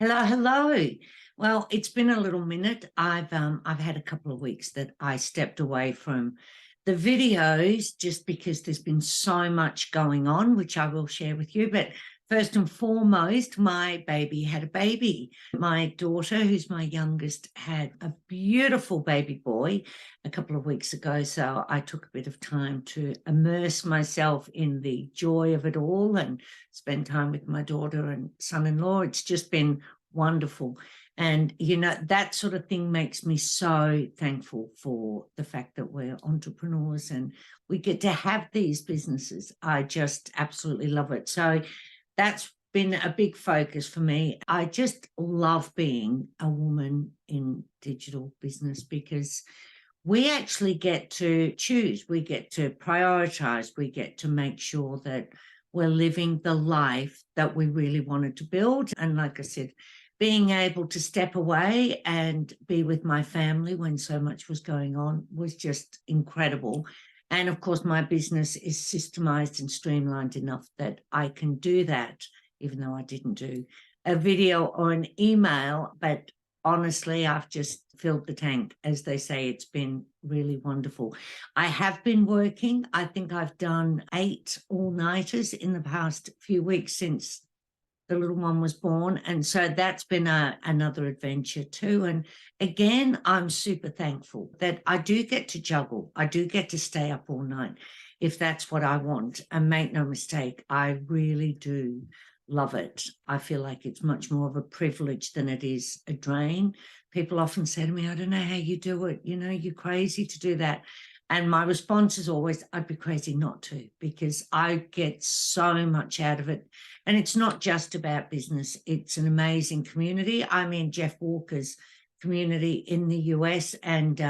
Hello, hello. Well, it's been a little minute. I've had a couple of weeks that I stepped away from the videos just because there's been so much going on, which I will share with you. But first and foremost, my baby had a baby. My daughter, who's my youngest, had a beautiful baby boy a couple of weeks ago. So I took a bit of time to immerse myself in the joy of it all and spend time with my daughter and son-in-law. It's just been wonderful. And, that sort of thing makes me so thankful for the fact that we're entrepreneurs and we get to have these businesses. I just absolutely love it. So that's been a big focus for me. I just love being a woman in digital business because we actually get to choose, we get to prioritize, we get to make sure that we're living the life that we really wanted to build. And like I said, being able to step away and be with my family when so much was going on was just incredible. And of course, my business is systemized and streamlined enough that I can do that, even though I didn't do a video or an email. But honestly, I've just filled the tank. As they say, it's been really wonderful. I have been working. I think I've done 8 all-nighters in the past few weeks since the little one was born. And so that's been another adventure too. And again, I'm super thankful that I do get to juggle. I do get to stay up all night if that's what I want. And make no mistake, I really do love it. I feel like it's much more of a privilege than it is a drain. People often say to me, I don't know how you do it. You're crazy to do that. And my response is always, I'd be crazy not to, because I get so much out of it. And it's not just about business. It's an amazing community. I'm in Jeff Walker's community in the US, and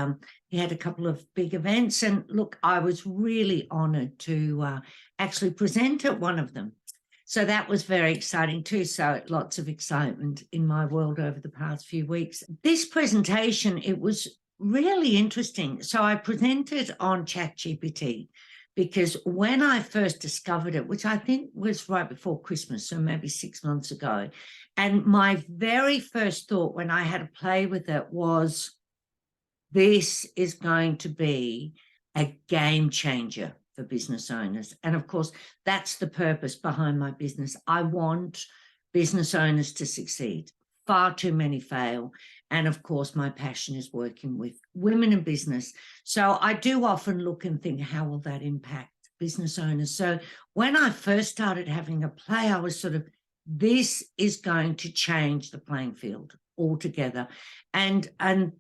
he had a couple of big events. And look, I was really honored to actually present at one of them. So that was very exciting too. So lots of excitement in my world over the past few weeks. This presentation, it was really interesting. So I presented on ChatGPT because when I first discovered it, which I think was right before Christmas, so maybe 6 months ago, and my very first thought when I had to play with it was, this is going to be a game changer for business owners. And of course, that's the purpose behind my business. I want business owners to succeed. Far too many fail. And of course, my passion is working with women in business. So I do often look and think, how will that impact business owners? So when I first started having a play, I was sort of, this is going to change the playing field altogether. And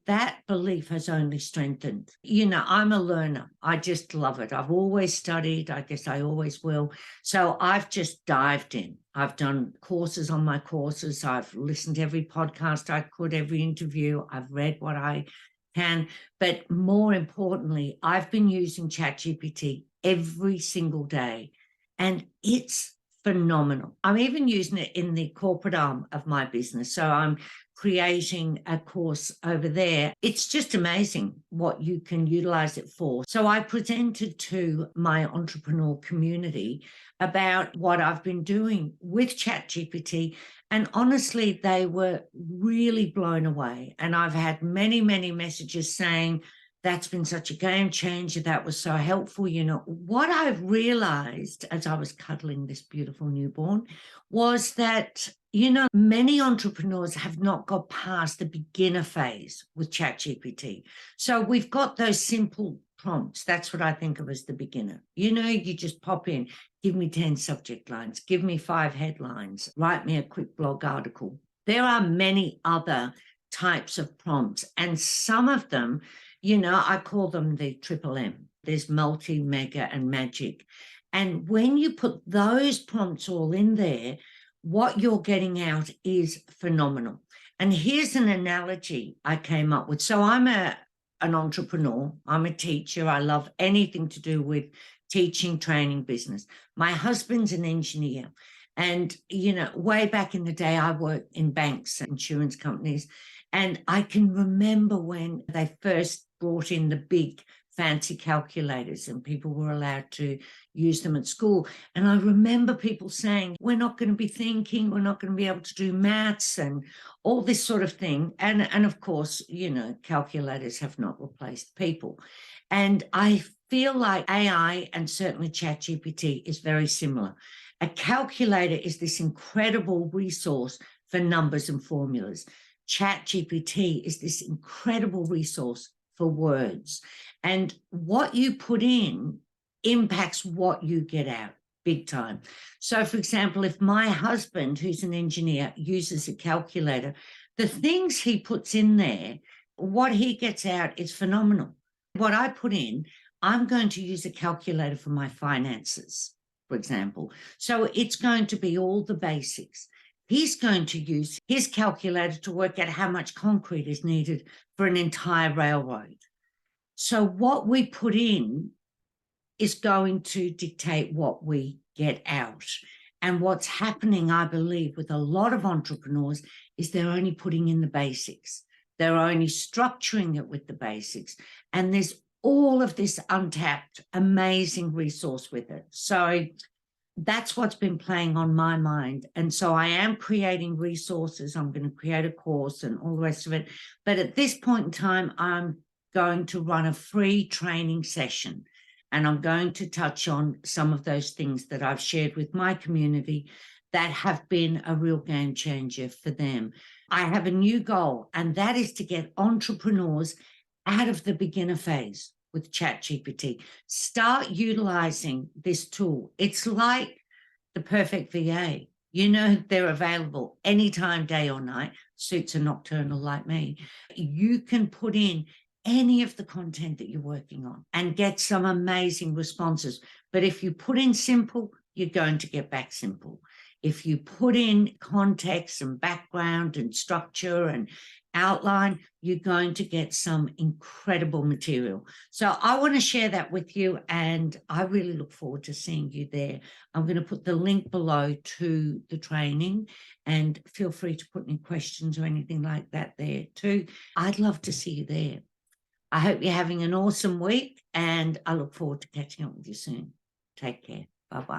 that belief has only strengthened. I'm a learner. I just love it. I've always studied. I guess I always will. So I've just dived in. I've done courses on my courses. I've listened to every podcast I could, every interview. I've read what I can. But more importantly, I've been using ChatGPT every single day. And it's phenomenal. I'm even using it in the corporate arm of my business. So I'm creating a course over there. It's just amazing what you can utilize it for. So I presented to my entrepreneur community about what I've been doing with ChatGPT. And honestly, they were really blown away. And I've had many, many messages saying, that's been such a game changer. That was so helpful. What I've realized as I was cuddling this beautiful newborn was that, many entrepreneurs have not got past the beginner phase with ChatGPT. So we've got those simple prompts. That's what I think of as the beginner. You just pop in, give me 10 subject lines, give me 5 headlines, write me a quick blog article. There are many other types of prompts, and some of them, I call them the triple M. There's multi, mega, and magic. And when you put those prompts all in there, what you're getting out is phenomenal. And here's an analogy I came up with. So I'm an entrepreneur. I'm a teacher. I love anything to do with teaching, training, business. My husband's an engineer. And, way back in the day, I worked in banks and insurance companies. And I can remember when they first brought in the big fancy calculators, and people were allowed to use them at school. And I remember people saying, we're not going to be thinking, we're not going to be able to do maths and all this sort of thing. And of course, you know, calculators have not replaced people. And I feel like AI, and certainly ChatGPT, is very similar. A calculator is this incredible resource for numbers and formulas. ChatGPT is this incredible resource for words. And what you put in impacts what you get out big time. So, for example, if my husband, who's an engineer, uses a calculator, the things he puts in there, what he gets out is phenomenal. What I put in, I'm going to use a calculator for my finances, for example. So it's going to be all the basics. He's going to use his calculator to work out how much concrete is needed for an entire railroad. So what we put in is going to dictate what we get out. And what's happening, I believe, with a lot of entrepreneurs is they're only putting in the basics. They're only structuring it with the basics. And there's all of this untapped, amazing resource with it. So that's what's been playing on my mind. And so I am creating resources. I'm going to create a course and all the rest of it. But at this point in time, I'm going to run a free training session. And I'm going to touch on some of those things that I've shared with my community that have been a real game changer for them. I have a new goal, and that is to get entrepreneurs out of the beginner phase with ChatGPT. Start utilizing this tool. It's like the perfect VA. You know, they're available anytime, day or night. Suits a nocturnal like me. You can put in any of the content that you're working on and get some amazing responses. But if you put in simple, you're going to get back simple. If you put in context and background and structure and outline, you're going to get some incredible material. So I want to share that with you, and I really look forward to seeing you there. I'm going to put the link below to the training, and feel free to put any questions or anything like that there too. I'd love to see you there. I hope you're having an awesome week, and I look forward to catching up with you soon. Take care. Bye-bye.